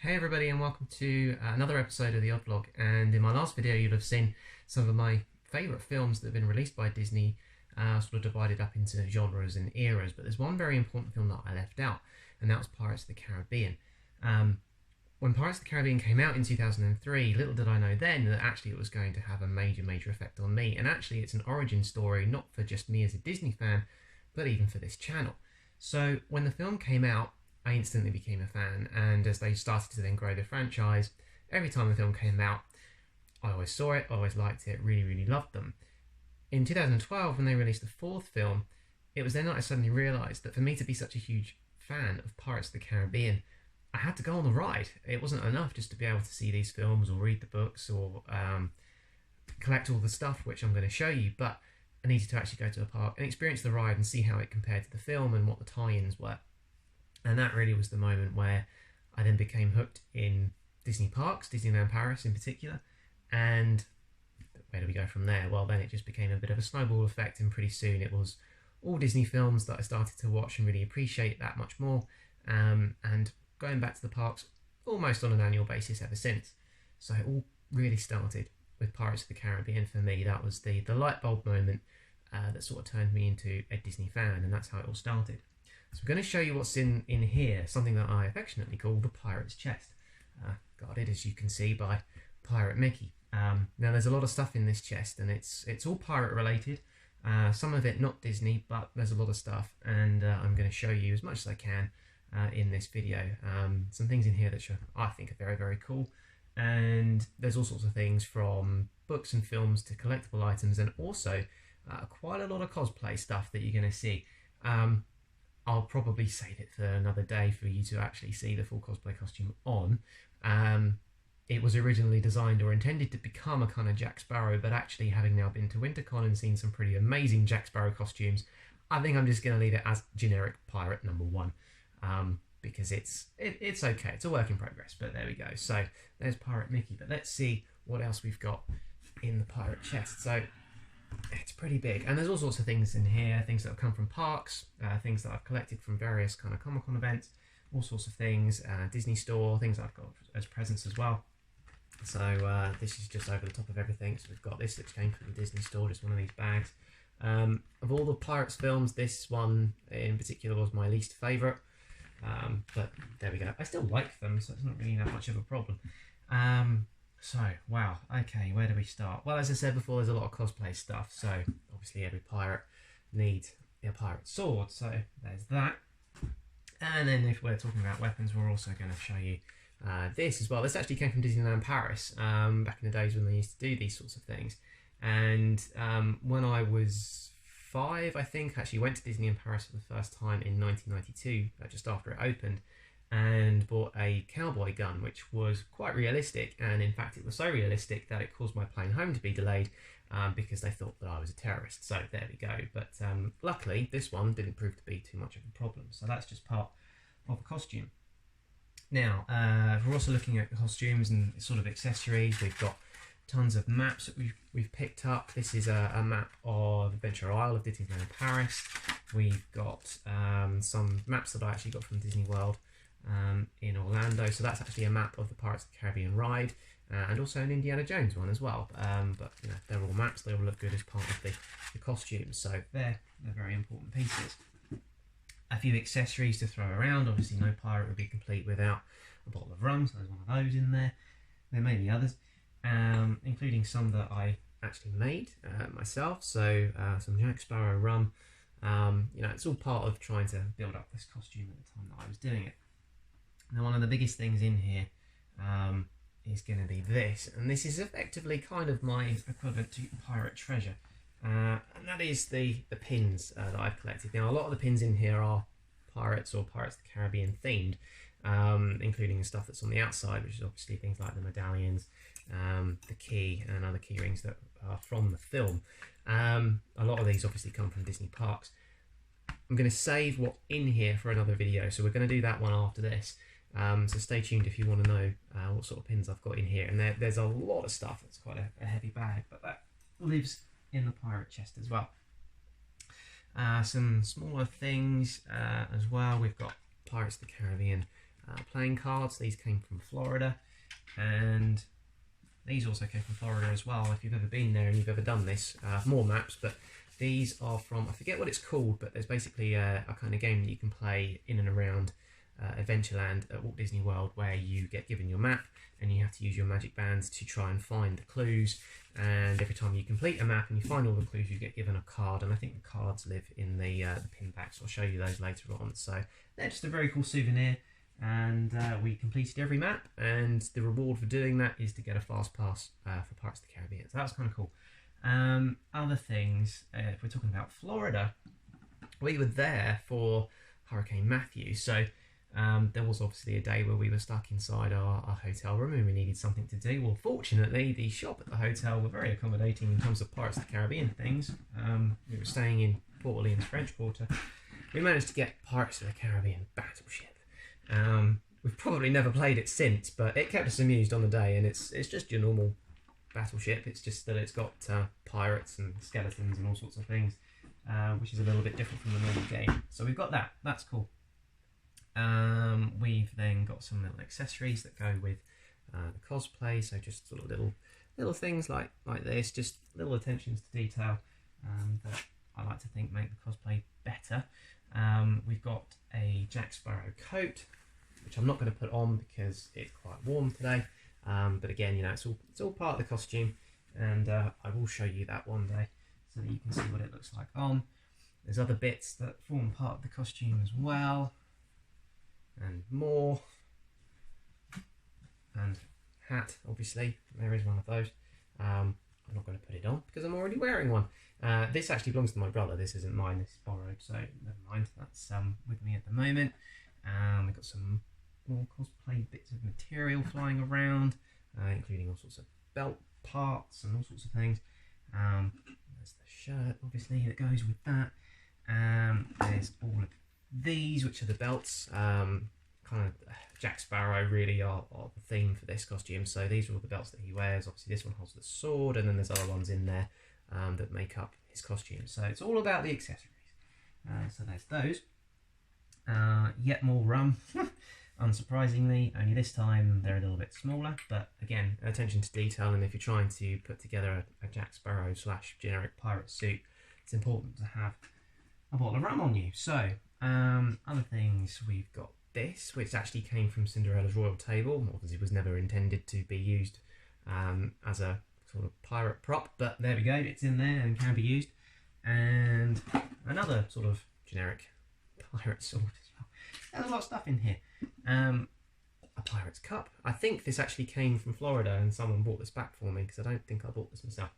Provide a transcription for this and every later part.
Hey everybody, and welcome to another episode of the Odd Vlog. And in my last video you'll have seen some of my favourite films that have been released by Disney, sort of divided up into genres and eras, but there's one very important film that I left out, and that was Pirates of the Caribbean. When Pirates of the Caribbean came out in 2003, little did I know then that actually it was going to have a major effect on me, and actually it's an origin story not for just me as a Disney fan, but even for this channel. So when the film came out, I instantly became a fan, and as they started to then grow the franchise, every time the film came out, I always saw it, I always liked it, really loved them. In 2012, when they released the fourth film, it was then that I suddenly realised that for me to be such a huge fan of Pirates of the Caribbean, I had to go on the ride. It wasn't enough just to be able to see these films or read the books or collect all the stuff, which I'm going to show you, but I needed to actually go to the park and experience the ride and see how it compared to the film and what the tie-ins were. And that really was the moment where I then became hooked in Disney parks, Disneyland Paris in particular. And where do we go from there? Well, then it just became a bit of a snowball effect, and pretty soon it was all Disney films that I started to watch and really appreciate that much more. And going back to the parks almost on an annual basis ever since. So it all really started with Pirates of the Caribbean for me. That was the light bulb moment that sort of turned me into a Disney fan, and that's how it all started. So I'm going to show you what's in here, something that I affectionately call the Pirate's Chest, guarded, as you can see, by Pirate Mickey. Now there's a lot of stuff in this chest, and it's all pirate related, some of it not Disney, but there's a lot of stuff, and I'm going to show you as much as I can in this video. Some things in here that I think are very cool, and there's all sorts of things from books and films to collectible items, and also quite a lot of cosplay stuff that you're going to see. I'll probably save it for another day for you to actually see the full cosplay costume on. It was originally designed or intended to become a kind of Jack Sparrow, but actually, having now been to WinterCon and seen some pretty amazing Jack Sparrow costumes, I think I'm just going to leave it as generic pirate number one, because it's okay. It's a work in progress, but there we go. So there's Pirate Mickey, but let's see what else we've got in the pirate chest. So it's pretty big, and there's all sorts of things in here, things that have come from parks, things that I've collected from various kind of Comic-Con events, all sorts of things, Disney store, things that I've got as presents as well. So this is just over the top of everything. So we've got this that came from the Disney store, just one of these bags. Of all the Pirates films, this one in particular was my least favourite, but there we go. I still like them, so it's not really that much of a problem. So, wow, okay, where do we start? Well, as I said before, there's a lot of cosplay stuff, so obviously every pirate needs a pirate sword, so there's that. And then if we're talking about weapons, we're also going to show you this as well. This actually came from Disneyland Paris, back in the days when they used to do these sorts of things. And when I was 5, I think, actually went to Disney in Paris for the first time in 1992, just after it opened, and bought a cowboy gun, which was quite realistic, and in fact it was so realistic that it caused my plane home to be delayed because they thought that I was a terrorist. So there we go. But luckily this one didn't prove to be too much of a problem, so that's just part of the costume. Now we're also looking at costumes and sort of accessories. We've got tons of maps that we've picked up. This is a map of Adventure Isle of Disneyland Paris. We've got some maps that I actually got from Disney World in Orlando, so that's actually a map of the Pirates of the Caribbean ride, and also an Indiana Jones one as well, but you know, they're all maps, they all look good as part of the costumes, so they're very important pieces. A few accessories to throw around. Obviously no pirate would be complete without a bottle of rum, so there's one of those in there. There may be others, including some that I actually made myself, so some Jack Sparrow rum. You know, it's all part of trying to build up this costume at the time that I was doing it. Now, one of the biggest things in here is going to be this, and this is effectively kind of my equivalent to pirate treasure, and that is the pins that I've collected. Now, a lot of the pins in here are pirates or Pirates of the Caribbean themed, including the stuff that's on the outside, which is obviously things like the medallions, the key, and other key rings that are from the film. A lot of these obviously come from Disney parks. I'm going to save what's in here for another video, so we're going to do that one after this. So stay tuned if you want to know what sort of pins I've got in here. And there's a lot of stuff. It's quite a heavy bag, but that lives in the pirate chest as well. Some smaller things as well. We've got Pirates of the Caribbean playing cards. These came from Florida, and these also came from Florida as well. If you've ever been there and you've ever done this, more maps, but these are from, I forget what it's called, but there's basically a kind of game that you can play in and around Adventureland at Walt Disney World, where you get given your map and you have to use your magic bands to try and find the clues, and every time you complete a map and you find all the clues, you get given a card, and I think the cards live in the pin backs. I'll show you those later on. So they're just a very cool souvenir, and we completed every map, and the reward for doing that is to get a fast pass for Pirates of the Caribbean, so that was kind of cool. Other things, if we're talking about Florida, we were there for Hurricane Matthew, so there was obviously a day where we were stuck inside our hotel room and we needed something to do. Well, fortunately, the shop at the hotel were very accommodating in terms of Pirates of the Caribbean things. We were staying in Port Orleans French Quarter. We managed to get Pirates of the Caribbean Battleship. We've probably never played it since, but it kept us amused on the day, and it's just your normal battleship. It's just that it's got pirates and skeletons and all sorts of things, which is a little bit different from the normal game. So we've got that. That's cool. We've then got some little accessories that go with the cosplay, so just sort of little things like this, just little attentions to detail that I like to think make the cosplay better. We've got a Jack Sparrow coat, which I'm not going to put on because it's quite warm today, but again, you know, it's all part of the costume, and I will show you that one day so that you can see what it looks like on. There's other bits that form part of the costume as well, and more, and hat, obviously there is one of those. I'm not going to put it on because I'm already wearing one. This actually belongs to my brother. This isn't mine, this is borrowed, so never mind. That's with me at the moment. We've got some more cosplay bits of material flying around, including all sorts of belt parts and all sorts of things. There's the shirt, obviously, that goes with that. There's all of these, which are the belts. Kind of Jack Sparrow really are the theme for this costume. So these are all the belts that he wears. Obviously this one holds the sword, and then there's other ones in there that make up his costume. So it's all about the accessories. So there's those. Yet more rum. Unsurprisingly, only this time they're a little bit smaller, but again, attention to detail, and if you're trying to put together a Jack Sparrow / generic pirate suit, it's important to have a bottle of rum on you. So other things, we've got this, which actually came from Cinderella's royal table. Obviously, it was never intended to be used as a sort of pirate prop, but there we go, it's in there and can be used. And another sort of generic pirate sword as well. There's a lot of stuff in here. A pirate's cup. I think this actually came from Florida, and someone bought this back for me because I don't think I bought this myself.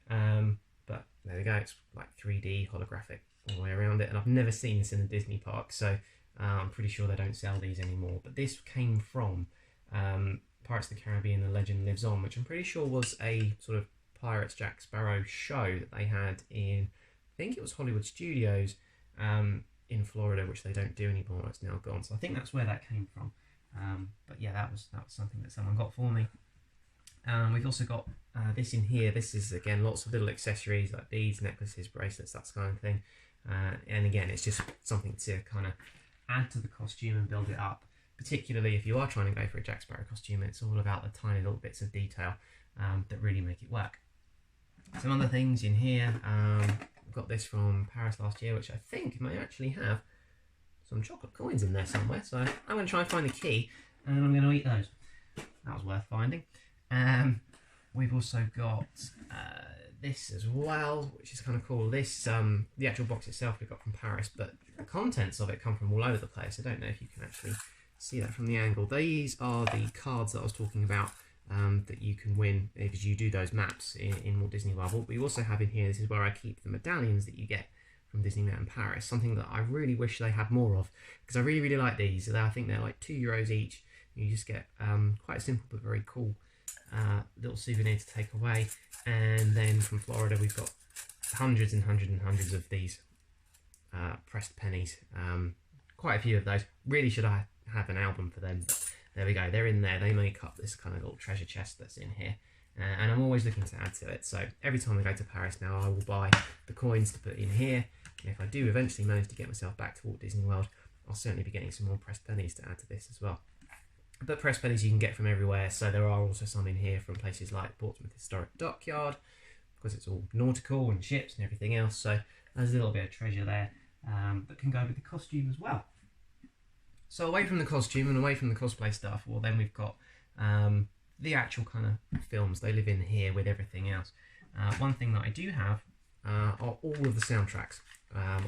But there we go, it's like 3D holographic all the way around it, and I've never seen this in the Disney park, so I'm pretty sure they don't sell these anymore. But this came from Pirates of the Caribbean: The Legend Lives On, which I'm pretty sure was a sort of Pirates Jack Sparrow show that they had in, I think it was Hollywood Studios in Florida, which they don't do anymore. It's now gone. So I think that's where that came from. But yeah, that was something that someone got for me. We've also got this in here. This is, again, lots of little accessories like beads, necklaces, bracelets, that kind of thing. And again, it's just something to kind of add to the costume and build it up. Particularly if you are trying to go for a Jack Sparrow costume, it's all about the tiny little bits of detail that really make it work. Some other things in here. I've got this from Paris last year, which I think may actually have some chocolate coins in there somewhere. So I'm going to try and find the key, and I'm going to eat those. That was worth finding. We've also got this as well, which is kind of cool. This, the actual box itself we got from Paris, but the contents of it come from all over the place. I don't know if you can actually see that from the angle. These are the cards that I was talking about that you can win if you do those maps in Walt Disney World. What we also have in here, this is where I keep the medallions that you get from Disneyland Paris, something that I really wish they had more of, because I really, really like these. I think they're like €2 each. You just get quite a simple but very cool little souvenir to take away. And then from Florida, we've got hundreds and hundreds and hundreds of these pressed pennies. Quite a few of those. Really should I have an album for them, but there we go, they're in there. They make up this kind of little treasure chest that's in here, and I'm always looking to add to it. So every time I go to Paris now, I will buy the coins to put in here, and if I do eventually manage to get myself back to Walt Disney World, I'll certainly be getting some more pressed pennies to add to this as well. But press pennies you can get from everywhere, so there are also some in here from places like Portsmouth Historic Dockyard, because it's all nautical and ships and everything else, so there's a little bit of treasure there that can go with the costume as well. So away from the costume and away from the cosplay stuff, well then we've got the actual kind of films. They live in here with everything else. One thing that I do have are all of the soundtracks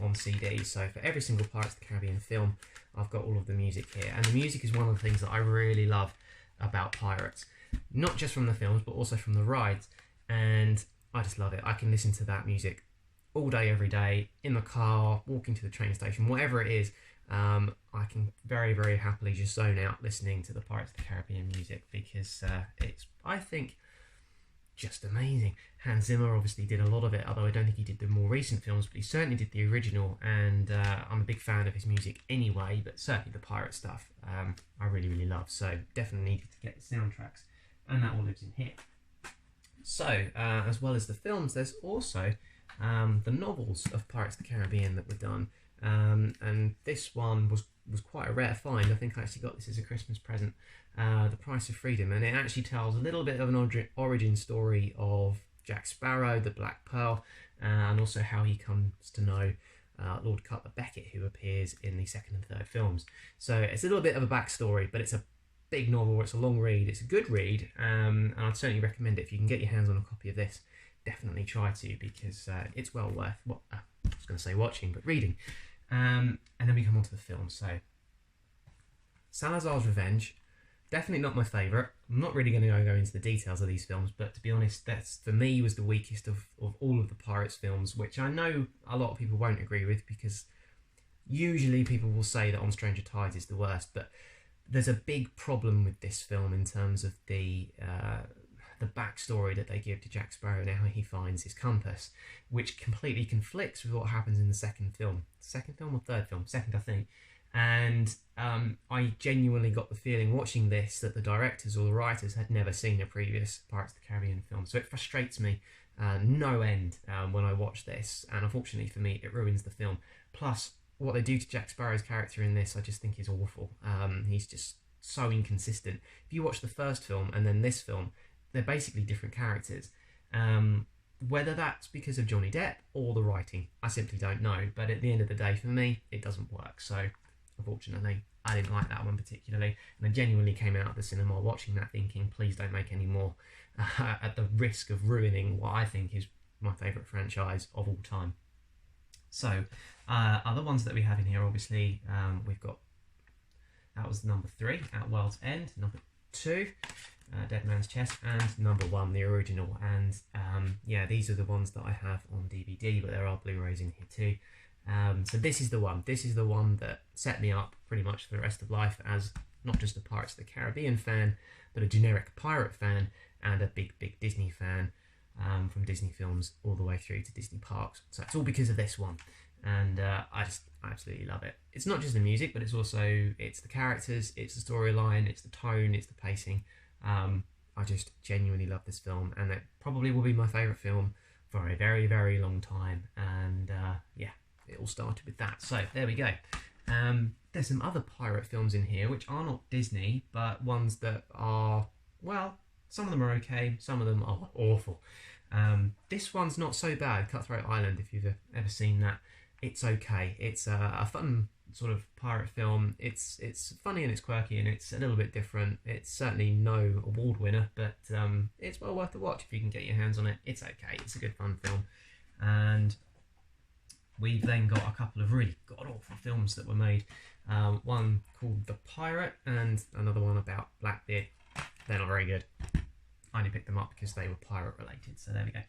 on CD. So for every single Pirates of the Caribbean film, I've got all of the music here. And the music is one of the things that I really love about Pirates. Not just from the films, but also from the rides. And I just love it. I can listen to that music all day, every day, in the car, walking to the train station, whatever it is. I can very, very happily just zone out listening to the Pirates of the Caribbean music because it's, I think, just amazing. Hans Zimmer obviously did a lot of it, although I don't think he did the more recent films, but he certainly did the original, and I'm a big fan of his music anyway, but certainly the pirate stuff I really, really love, so definitely needed to get the soundtracks, and that all lives in here. So, as well as the films, there's also the novels of Pirates of the Caribbean that were done, and this one was quite a rare find. I think I actually got this as a Christmas present, The Price of Freedom, and it actually tells a little bit of an origin story of Jack Sparrow, the Black Pearl, and also how he comes to know Lord Cutler Beckett, who appears in the second and third films. So it's a little bit of a backstory, but it's a big novel, it's a long read, it's a good read, and I'd certainly recommend it. If you can get your hands on a copy of this, definitely try to, because it's well worth, I was going to say watching, but reading. And then we come on to the film. So Salazar's Revenge, definitely not my favourite. I'm not really going to go into the details of these films, but to be honest, that's for me was the weakest of all of the Pirates films, which I know a lot of people won't agree with, because usually people will say that On Stranger Tides is the worst, but there's a big problem with this film in terms of the backstory that they give to Jack Sparrow and how he finds his compass, which completely conflicts with what happens in the second film. Second film or third film? Second, I think. And I genuinely got the feeling watching this that the directors or the writers had never seen a previous Pirates of the Caribbean film. So it frustrates me no end when I watch this, and unfortunately for me, it ruins the film. Plus, what they do to Jack Sparrow's character in this, I just think is awful. He's just so inconsistent. If you watch the first film and then this film, they're basically different characters. Whether that's because of Johnny Depp or the writing, I simply don't know. But at the end of the day, for me, it doesn't work. So, unfortunately, I didn't like that one particularly. And I genuinely came out of the cinema watching that thinking, please don't make any more, at the risk of ruining what I think is my favourite franchise of all time. So, other ones that we have in here, obviously, we've got, that was number 3, At World's End. Number 2, Dead Man's Chest, and number 1, the original. And yeah, these are the ones that I have on DVD, but there are Blu-rays in here too. So this is the one. This is the one that set me up pretty much for the rest of life as not just a Pirates of the Caribbean fan, but a generic pirate fan and a big Disney fan, from Disney films all the way through to Disney parks. So it's all because of this one, and I just absolutely love it. It's not just the music, but it's the characters, it's the storyline, it's the tone, it's the pacing. I just genuinely love this film, and it probably will be my favourite film for a very, very long time. And yeah, it all started with that. So there we go. There's some other pirate films in here which are not Disney, but ones that are, well, some of them are okay, some of them are awful. This one's not so bad, Cutthroat Island, if you've ever seen that. It's okay. It's a fun sort of pirate film. It's funny and it's quirky and it's a little bit different. It's certainly no award winner, but it's well worth a watch if you can get your hands on it. It's okay. It's a good fun film. And we've then got a couple of really god-awful films that were made. One called The Pirate and another one about Blackbeard. They're not very good. I only picked them up because they were pirate related, so there we go.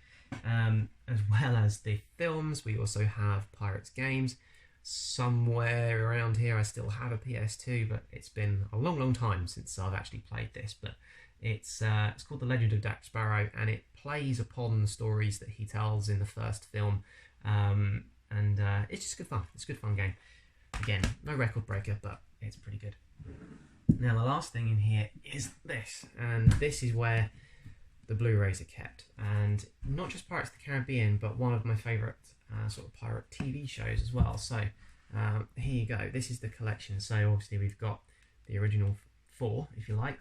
As well as the films, we also have Pirates games. Somewhere around here I still have a PS2, but it's been a long time since I've actually played this. But it's called The Legend of Jack Sparrow, and it plays upon the stories that he tells in the first film, and it's just good fun. It's a good fun game. Again, no record breaker, but it's pretty good. Now the last thing in here is this, and this is where the Blu-rays are kept, and not just Pirates of the Caribbean, but one of my favourite sort of pirate TV shows as well. So here you go. This is the collection. So obviously we've got the original 4, if you like,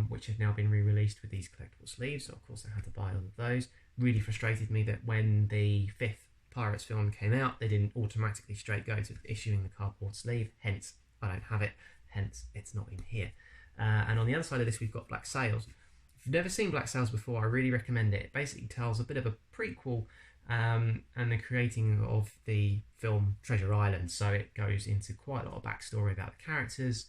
which have now been re-released with these collectible sleeves. So of course I had to buy all of those. Really frustrated me that when the 5th Pirates film came out, they didn't automatically straight go to issuing the cardboard sleeve, hence I don't have it, hence it's not in here. And on the other side of this we've got Black Sails. If you've never seen Black Sails before, I really recommend it. It basically tells a bit of a prequel and the creating of the film Treasure Island. So it goes into quite a lot of backstory about the characters,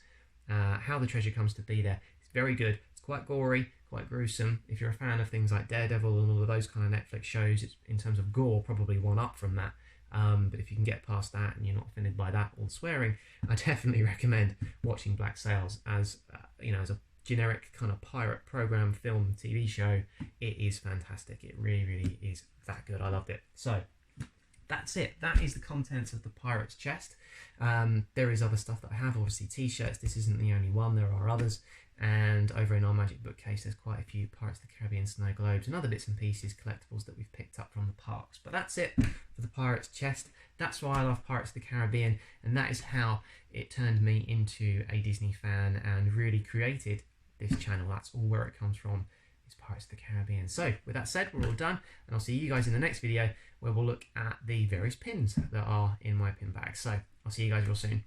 how the treasure comes to be there. It's very good. It's quite gory, quite gruesome. If you're a fan of things like Daredevil and all of those kind of Netflix shows, it's, in terms of gore, probably one up from that. But if you can get past that and you're not offended by that or swearing, I definitely recommend watching Black Sails as as a generic kind of pirate program, film, TV show. It is fantastic. It really, really is that good. I loved it. So that's it. That is the contents of the Pirates chest. There is other stuff that I have, obviously t-shirts. This isn't the only one, there are others. And over in our magic bookcase, there's quite a few Pirates of the Caribbean snow globes and other bits and pieces, collectibles that we've picked up from the parks. But that's it for the Pirates chest. That's why I love Pirates of the Caribbean, and that is how it turned me into a Disney fan and really created this channel. That's all where it comes from, is Pirates of the Caribbean. So with that said, we're all done, and I'll see you guys in the next video where we'll look at the various pins that are in my pin bag. So I'll see you guys real soon.